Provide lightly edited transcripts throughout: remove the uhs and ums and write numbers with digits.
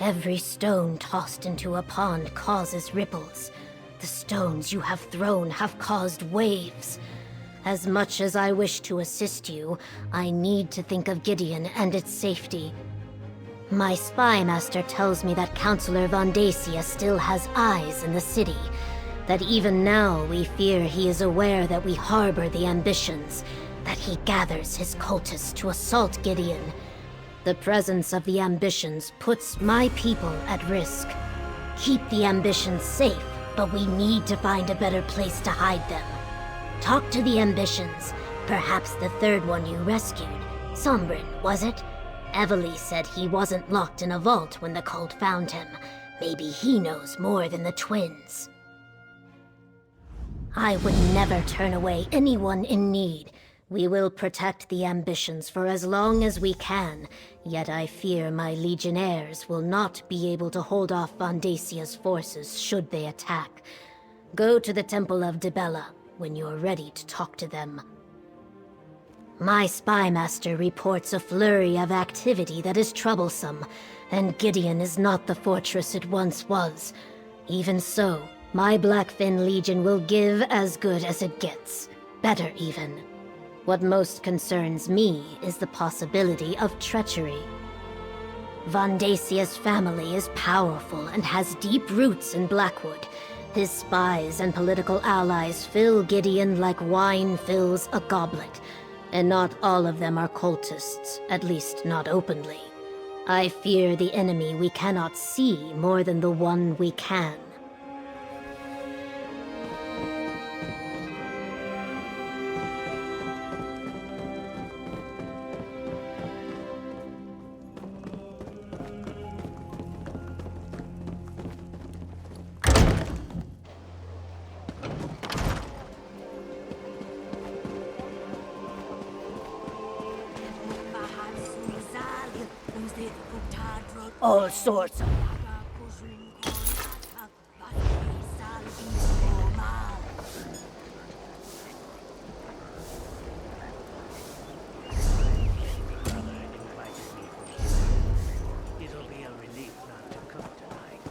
Every stone tossed into a pond causes ripples. The stones you have thrown have caused waves. As much as I wish to assist you, I need to think of Gideon and its safety. My spy master tells me that Counselor Vondacia still has eyes in the city, that even now we fear he is aware that we harbor the ambitions, that he gathers his cultists to assault Gideon. The presence of the ambitions puts my people at risk. Keep the ambitions safe, but we need to find a better place to hide them. Talk to the ambitions. Perhaps the third one you rescued. Sombrin, was it? Evely said he wasn't locked in a vault when the cult found him. Maybe he knows more than the twins. I would never turn away anyone in need. We will protect the ambitions for as long as we can, yet I fear my legionnaires will not be able to hold off Vondacia's forces should they attack. Go to the Temple of Dibella when you're ready to talk to them. My spy master reports a flurry of activity that is troublesome, and Gideon is not the fortress it once was. Even so, my Blackfin Legion will give as good as it gets. Better even. What most concerns me is the possibility of treachery. Vondacia's family is powerful and has deep roots in Blackwood. His spies and political allies fill Gideon like wine fills a goblet, and not all of them are cultists, at least not openly. I fear the enemy we cannot see more than the one we can. All sorts of... It'll be a relief not to come tonight.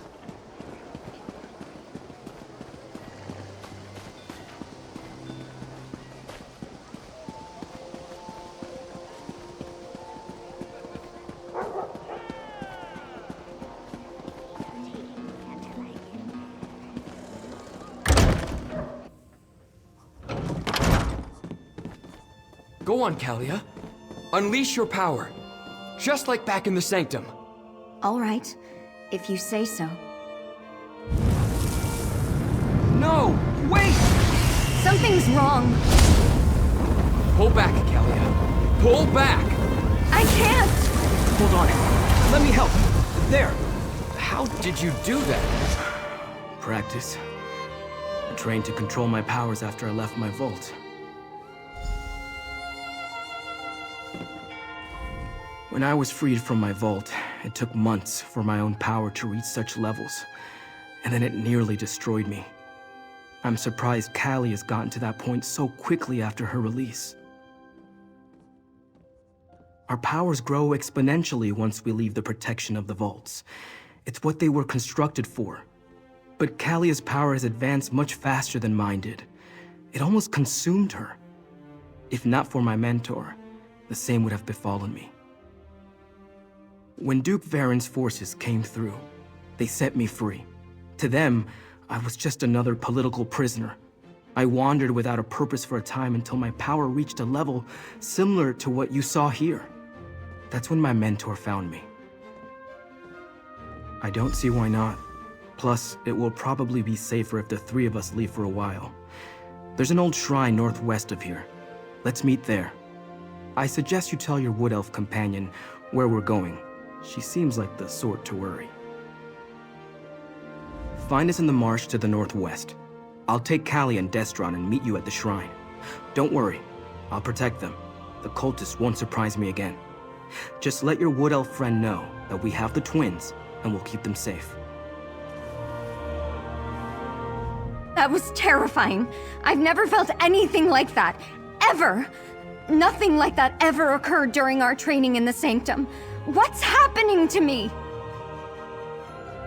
Go on, Kalia. Unleash your power. Just like back in the Sanctum. All right, if you say so. No! Wait! Something's wrong. Pull back, Kalia. Pull back! I can't! Hold on. Let me help. There. How did you do that? Practice. I trained to control my powers after I left my vault. When I was freed from my vault, it took months for my own power to reach such levels, and then it nearly destroyed me. I'm surprised Callie has gotten to that point so quickly after her release. Our powers grow exponentially once we leave the protection of the vaults. It's what they were constructed for. But Callie's power has advanced much faster than mine did. It almost consumed her. If not for my mentor, the same would have befallen me. When Duke Varen's forces came through, they set me free. To them, I was just another political prisoner. I wandered without a purpose for a time until my power reached a level similar to what you saw here. That's when my mentor found me. I don't see why not. Plus, it will probably be safer if the three of us leave for a while. There's an old shrine northwest of here. Let's meet there. I suggest you tell your wood elf companion where we're going. She seems like the sort to worry. Find us in the marsh to the northwest. I'll take Callie and Destron and meet you at the shrine. Don't worry, I'll protect them. The cultists won't surprise me again. Just let your wood elf friend know that we have the twins, and we'll keep them safe. That was terrifying. I've never felt anything like that. Ever. Nothing like that ever occurred during our training in the Sanctum. What's happening to me?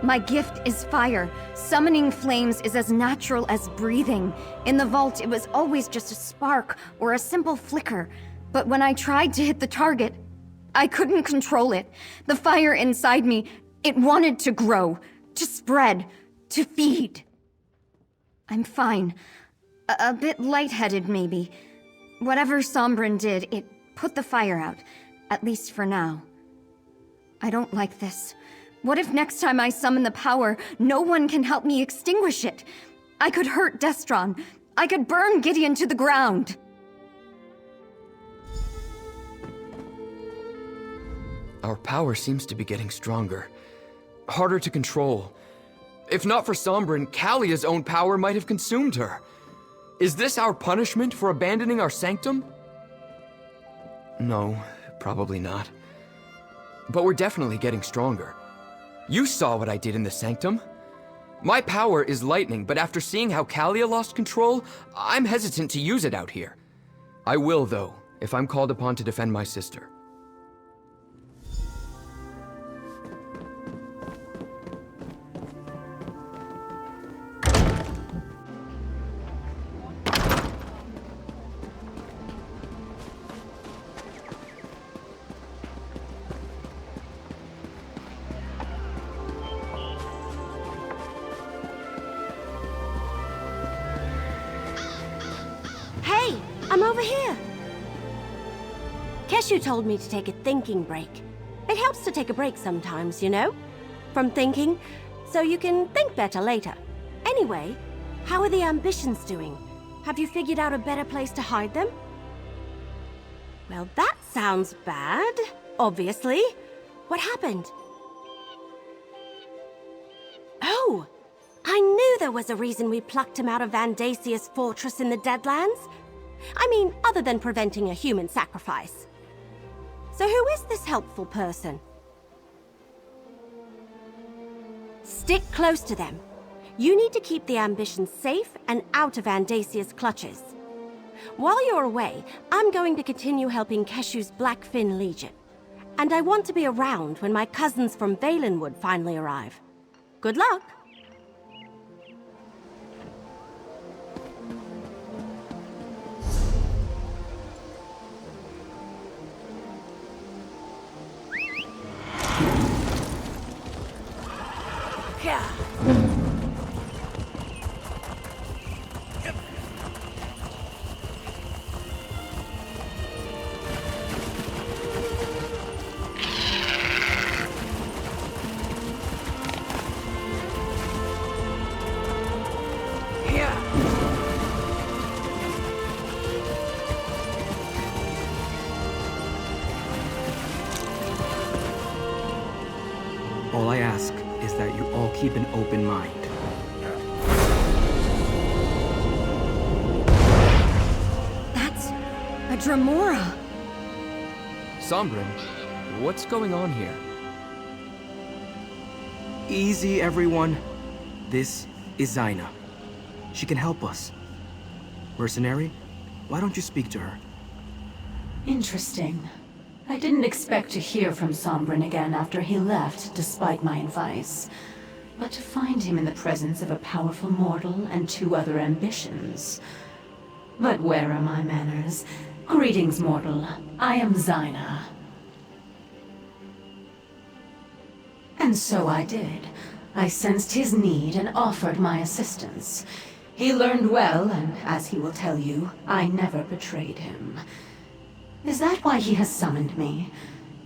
My gift is fire. Summoning flames is as natural as breathing. In the vault, it was always just a spark or a simple flicker. But when I tried to hit the target, I couldn't control it. The fire inside me, it wanted to grow, to spread, to feed. I'm fine. A bit lightheaded, maybe. Whatever Sombrin did, it put the fire out. At least for now. I don't like this. What if next time I summon the power, no one can help me extinguish it? I could hurt Destron. I could burn Gideon to the ground. Our power seems to be getting stronger. Harder to control. If not for Sombrin, Kalia's own power might have consumed her. Is this our punishment for abandoning our sanctum? No, probably not. But we're definitely getting stronger. You saw what I did in the sanctum. My power is lightning, but after seeing how Kalia lost control, I'm hesitant to use it out here. I will, though, if I'm called upon to defend my sister. Hey, I'm over here. Keshu told me to take a thinking break. It helps to take a break sometimes, you know? From thinking, so you can think better later. Anyway, how are the ambitions doing? Have you figured out a better place to hide them? Well, that sounds bad, obviously. What happened? Oh! I knew there was a reason we plucked him out of Vandasia's fortress in the Deadlands. I mean, other than preventing a human sacrifice. So who is this helpful person? Stick close to them. You need to keep the ambition safe and out of Vandasia's clutches. While you're away, I'm going to continue helping Keshu's Blackfin Legion. And I want to be around when my cousins from Valenwood finally arrive. Good luck! All I ask is that you all keep an open mind. That's a Dremora. Sombrin, what's going on here? Easy, everyone. This is Zaina. She can help us. Mercenary, why don't you speak to her? Interesting. I didn't expect to hear from Sombrin again after he left, despite my advice. But to find him in the presence of a powerful mortal and 2 other ambitions... But where are my manners? Greetings, mortal. I am Zaina. And so I did. I sensed his need and offered my assistance. He learned well, and as he will tell you, I never betrayed him. Is that why he has summoned me?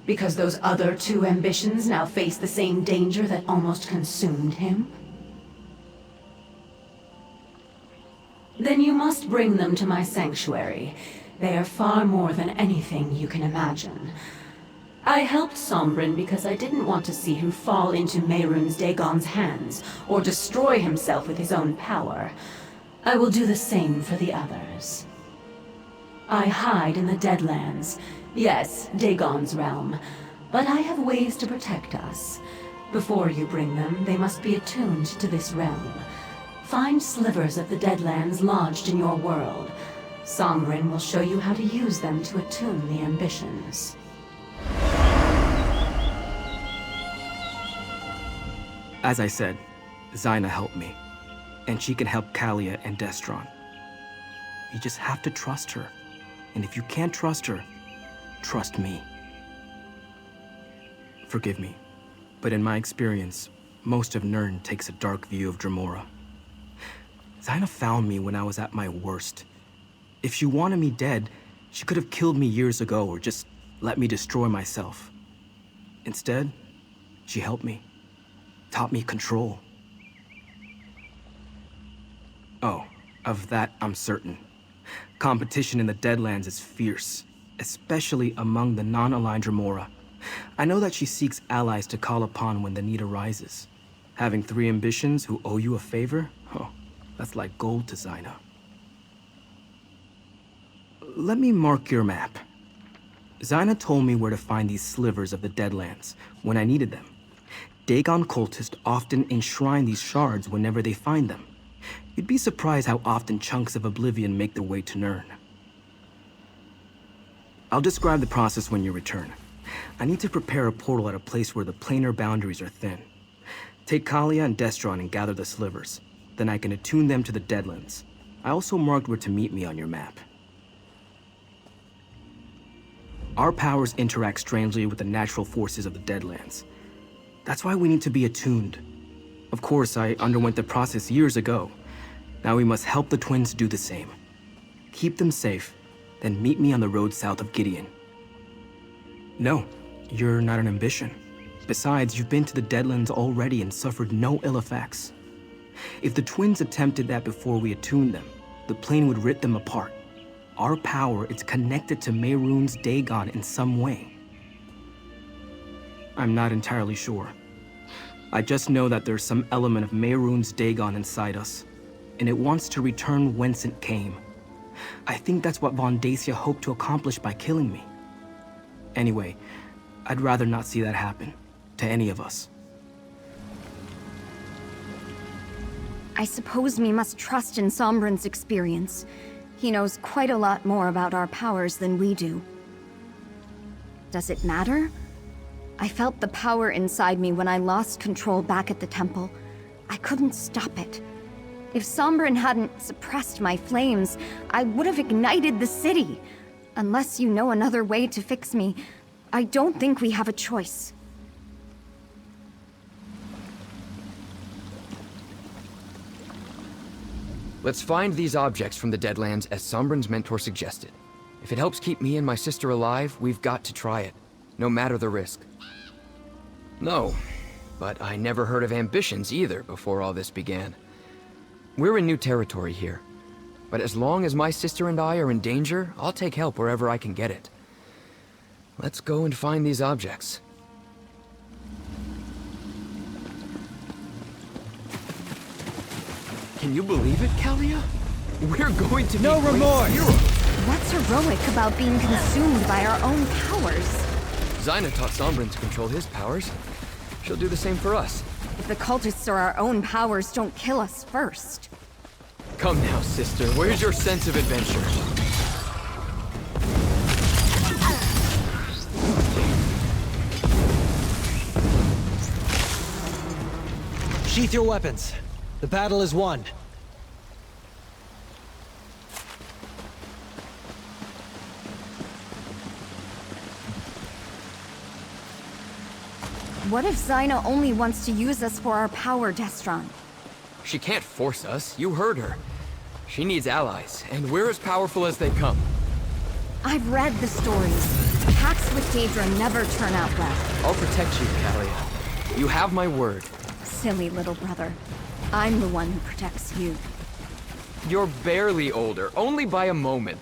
Because those other 2 ambitions now face the same danger that almost consumed him? Then you must bring them to my sanctuary. They are far more than anything you can imagine. I helped Sombrin because I didn't want to see him fall into Mehrunes Dagon's hands, or destroy himself with his own power. I will do the same for the others. I hide in the Deadlands. Yes, Dagon's realm. But I have ways to protect us. Before you bring them, they must be attuned to this realm. Find slivers of the Deadlands lodged in your world. Sombrin will show you how to use them to attune the ambitions. As I said, Zyna helped me, and she can help Kalia and Destron. You just have to trust her, and if you can't trust her, trust me. Forgive me, but in my experience, most of Nirn takes a dark view of Dremora. Zyna found me when I was at my worst. If she wanted me dead, she could have killed me years ago or just let me destroy myself. Instead, she helped me, taught me control. Oh, of that I'm certain. Competition in the Deadlands is fierce, especially among the non-aligned Dremora. I know that she seeks allies to call upon when the need arises. Having 3 ambitions who owe you a favor? Oh, that's like gold to Zyna. Let me mark your map. Zyna told me where to find these slivers of the Deadlands when I needed them. Dagon cultists often enshrine these shards whenever they find them. You'd be surprised how often chunks of oblivion make their way to Nirn. I'll describe the process when you return. I need to prepare a portal at a place where the planar boundaries are thin. Take Kalia and Destron and gather the slivers. Then I can attune them to the Deadlands. I also marked where to meet me on your map. Our powers interact strangely with the natural forces of the Deadlands. That's why we need to be attuned. Of course, I underwent the process years ago. Now we must help the twins do the same. Keep them safe, then meet me on the road south of Gideon. No, you're not an ambition. Besides, you've been to the Deadlands already and suffered no ill effects. If the twins attempted that before we attuned them, the plane would rip them apart. Our power is connected to Mehrunes Dagon in some way. I'm not entirely sure. I just know that there's some element of Mehrunes Dagon inside us, and it wants to return whence it came. I think that's what Von Dacia hoped to accomplish by killing me. Anyway, I'd rather not see that happen to any of us. I suppose we must trust in Sombrin's experience. He knows quite a lot more about our powers than we do. Does it matter? I felt the power inside me when I lost control back at the temple. I couldn't stop it. If Sombrin hadn't suppressed my flames, I would have ignited the city. Unless you know another way to fix me, I don't think we have a choice. Let's find these objects from the Deadlands as Sombrin's mentor suggested. If it helps keep me and my sister alive, we've got to try it, no matter the risk. No, but I never heard of ambitions either before all this began. We're in new territory here, but as long as my sister and I are in danger, I'll take help wherever I can get it. Let's go and find these objects. Can you believe it, Kalia? We're going to be No remorse! heroes. What's heroic about being consumed by our own powers? Zyna taught Sombrin to control his powers. She'll do the same for us. If the cultists or our own powers don't kill us first. Come now, sister. Where's your sense of adventure? Sheath your weapons. The battle is won. What if Zyna only wants to use us for our power, Destron? She can't force us. You heard her. She needs allies, and we're as powerful as they come. I've read the stories. Pacts with Daedra never turn out well. I'll protect you, Kalia. You have my word. Silly little brother. I'm the one who protects you. You're barely older, only by a moment.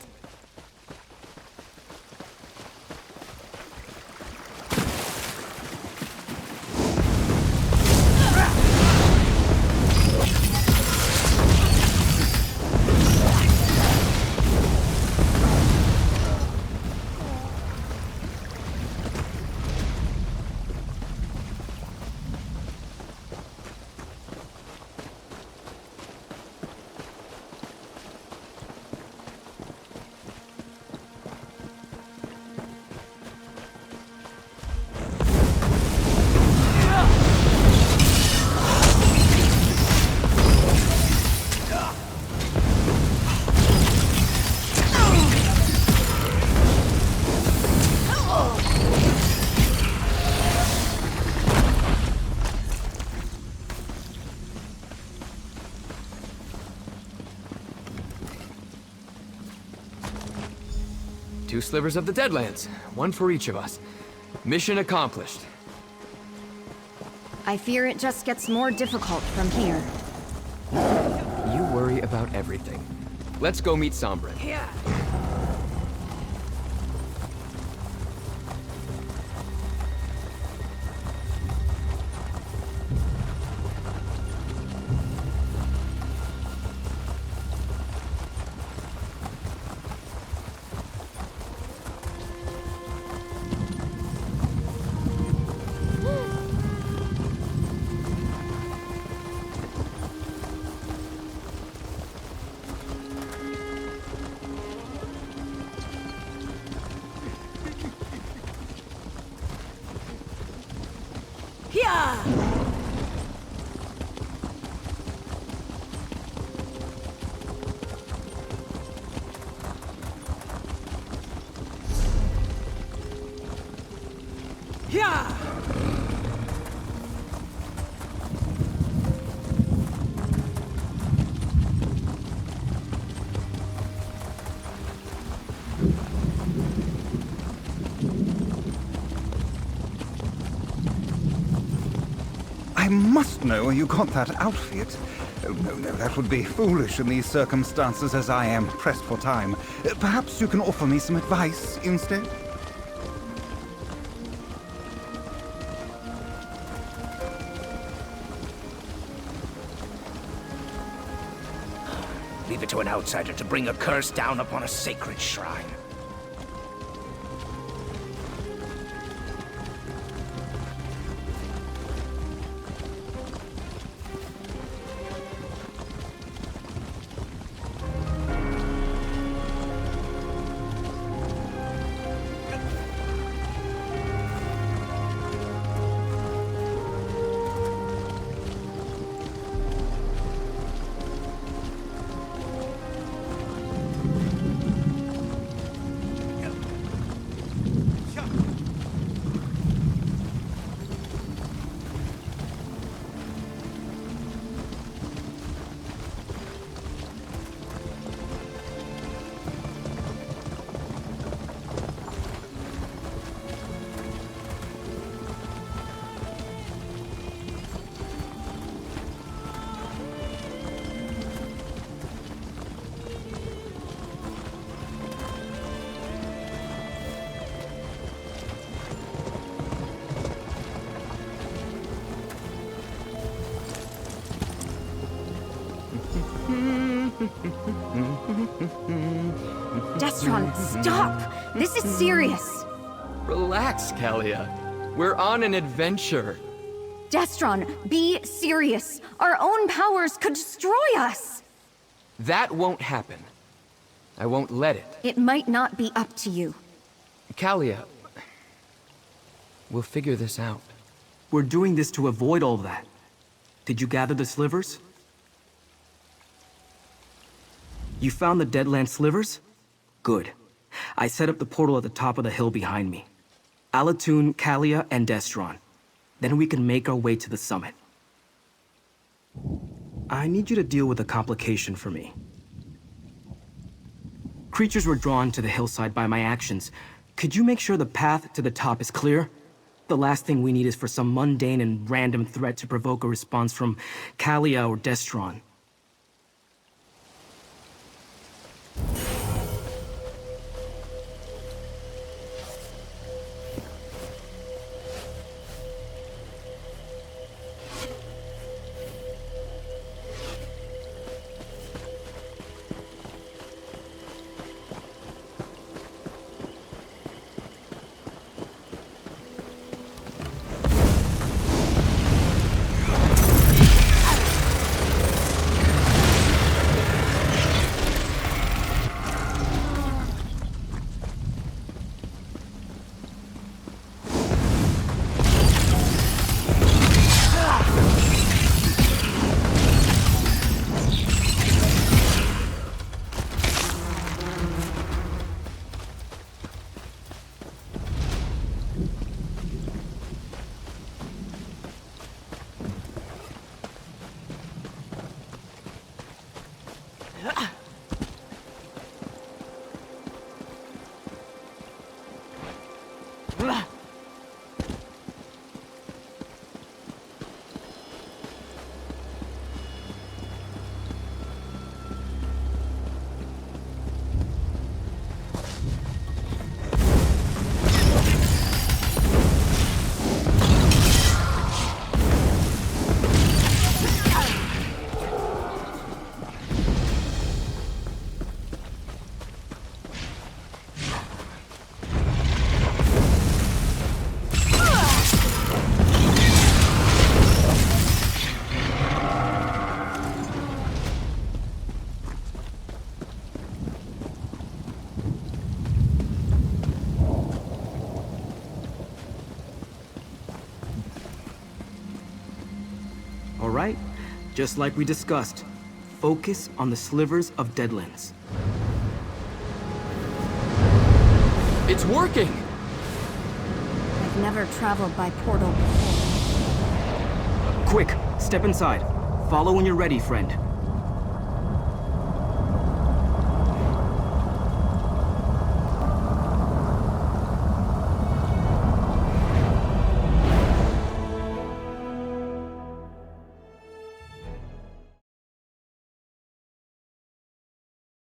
slivers of the Deadlands, one for each of us. Mission accomplished. I fear it just gets more difficult from here. You worry about everything. Let's go meet Sombrin. Here! I must know where you got that outfit. Oh, no, that would be foolish in these circumstances as I am pressed for time. Perhaps you can offer me some advice instead? Leave it to an outsider to bring a curse down upon a sacred shrine. Destron, stop! This is serious! Relax, Kalia. We're on an adventure. Destron, be serious! Our own powers could destroy us! That won't happen. I won't let it. It might not be up to you. Kalia, we'll figure this out. We're doing this to avoid all that. Did you gather the slivers? You found the Deadland slivers? Good. I set up the portal at the top of the hill behind me. Alatun, Kalia, and Destron. Then we can make our way to the summit. I need you to deal with a complication for me. Creatures were drawn to the hillside by my actions. Could you make sure the path to the top is clear? The last thing we need is for some mundane and random threat to provoke a response from Kalia or Destron. right? Just like we discussed. Focus on the slivers of Deadlands. It's working! I've never traveled by portal before. Quick, step inside. Follow when you're ready, friend.